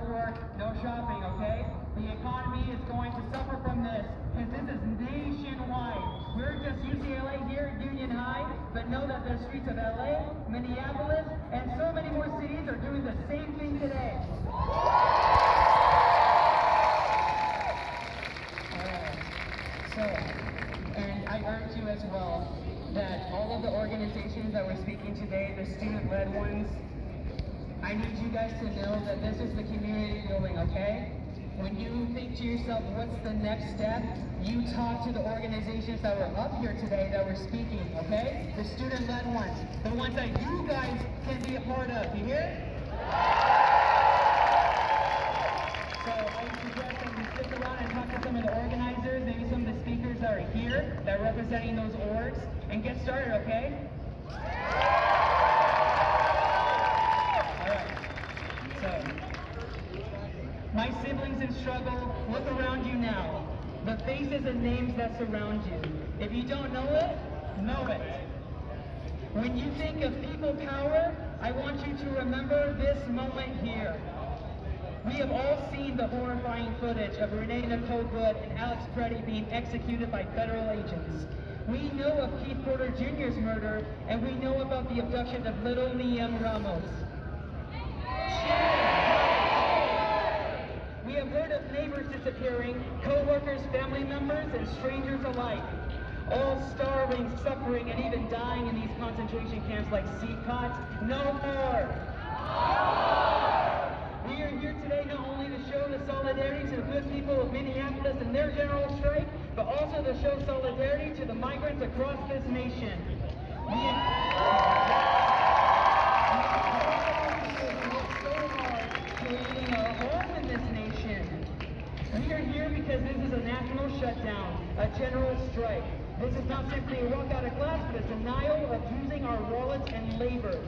work, no shopping, okay? The economy is going to suffer from this, because this is nationwide. We're just UCLA here at Union High, but know that the streets of LA, Minneapolis, and so many more cities are doing the same thing today. And I urge you as well that all of the organizations that we're speaking today, the student-led ones, I need you guys to know that this is the community building, okay? When you think to yourself, what's the next step? You talk to the organizations that were up here today that were speaking, okay? The student-led ones, the ones that you guys can be a part of, you hear? So I suggest that you stick around and talk to some of the organizers, maybe some of the speakers that are here that are representing those orgs, and get started, okay? Alright, so, my siblings in struggle, look around you now. The faces and names that surround you. If you don't know it, know it. When you think of people power, I want you to remember this moment here. We have all seen the horrifying footage of Renee Nicole Good and Alex Preddy being executed by federal agents. We know of Keith Porter Jr.'s murder, and we know about the abduction of little Liam Ramos. We have heard of neighbors disappearing, co-workers, family members, and strangers alike. All starving, suffering, and even dying in these concentration camps like Seacott. No more! We are here today not only to show the solidarity to the good people of Minneapolis and their general strike, but also to show solidarity to the migrants across this nation. We worked so hard creating a home in this nation. We are here because this is a national shutdown, a general strike. This is not simply a walk out of class, but a denial of using our wallets and labor.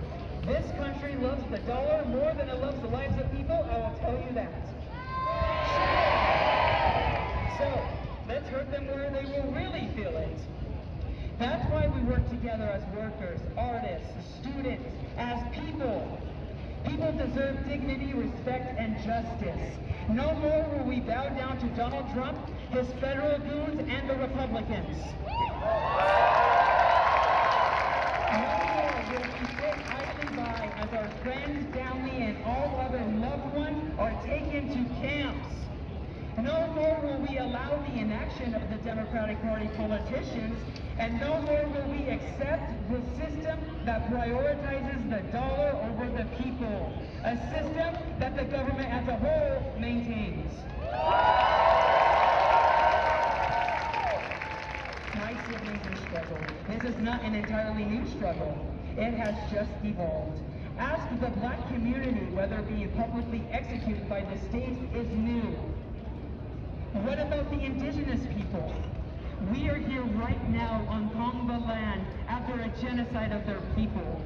This country loves the dollar more than it loves the lives of people, I will tell you that. So, let's hurt them where they will really feel it. That's why we work together as workers, artists, students, as people. People deserve dignity, respect, and justice. No more will we bow down to Donald Trump, his federal goons, and the Republicans. As our friends, family, and all other loved ones are taken to camps. No more will we allow the inaction of the Democratic Party politicians, and no more will we accept the system that prioritizes the dollar over the people, a system that the government as a whole maintains. My siblings in struggle. This is not an entirely new struggle. It has just evolved. Ask the black community whether being publicly executed by the state is new. What about the indigenous people? We are here right now on Tongva land after a genocide of their people.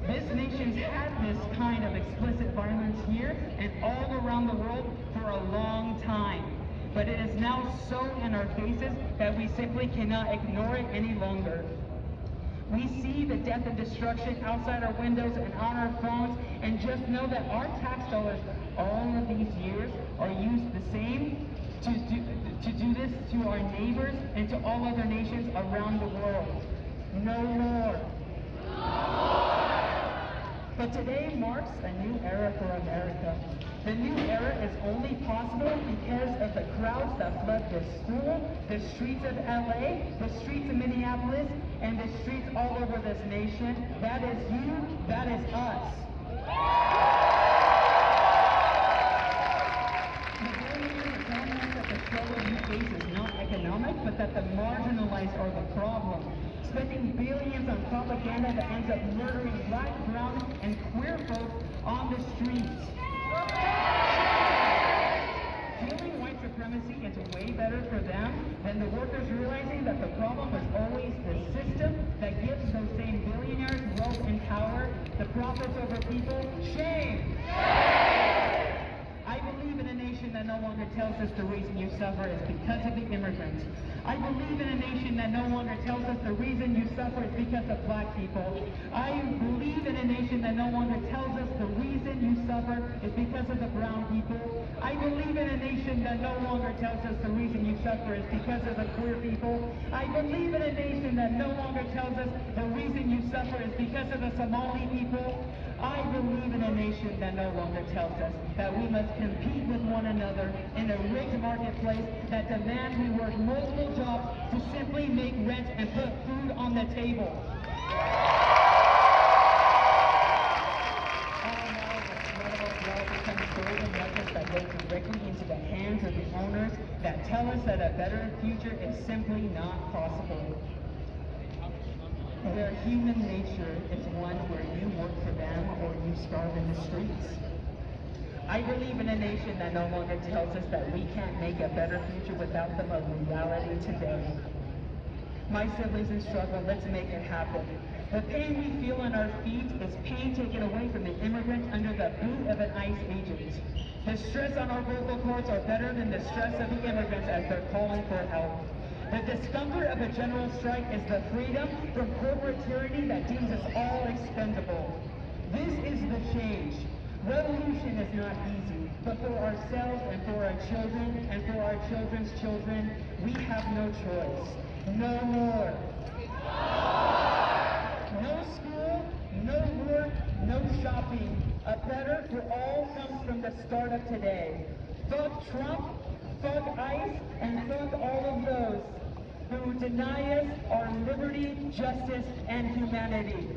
This nation's had this kind of explicit violence here and all around the world for a long time. But it is now so in our faces that we simply cannot ignore it any longer. We see the death and destruction outside our windows and on our phones, and just know that our tax dollars all of these years are used the same to do this to our neighbors and to all other nations around the world. No more. But today marks a new era for America. The new era is only possible because of the crowds that flood the school, the streets of LA, the streets of Minneapolis, and the streets all over this nation. That is you, that is us. The billionaires are telling us that the struggle you face is not economic, but that the marginalized are the problem. Spending billions on propaganda that ends up murdering black, brown, and queer folks on the streets. Feeling white supremacy is way better for them than the workers realizing that the problem was always the system that gives those same billionaires wealth and power, the profits over people. Shame! I believe in a nation that no longer tells us the reason you suffer is because of the immigrants. I believe in a nation that no longer tells us the reason you suffer is because of black people. I believe in a nation that no longer tells us the reason you suffer is because of the brown people. I believe in a nation that no longer tells us the reason you suffer is because of the queer people. I believe in a nation that no longer tells us the reason you suffer is because of the Somali people. I believe in a nation that no longer tells us that we must compete with one another in a rigged marketplace that demands we work multiple jobs to simply make rent and put food on the table. That go directly into the hands of the owners that tell us that a better future is simply not possible. Their human nature is one where you work for them or you starve in the streets. I believe in a nation that no longer tells us that we can't make a better future without them, a reality today. My siblings in struggle, let's make it happen. The pain we feel on our feet is pain taken away from the immigrant under the boot of an ICE agent. The stress on our vocal cords are better than the stress of the immigrants as they're calling for help. The discomfort of a general strike is the freedom from corporate tyranny that deems us all expendable. This is the change. Revolution is not easy, but for ourselves and for our children and for our children's children, we have no choice. No more. No school, no work, no shopping. A better for all comes from the start of today. Fuck Trump, fuck ICE, and fuck all of those who deny us our liberty, justice, and humanity.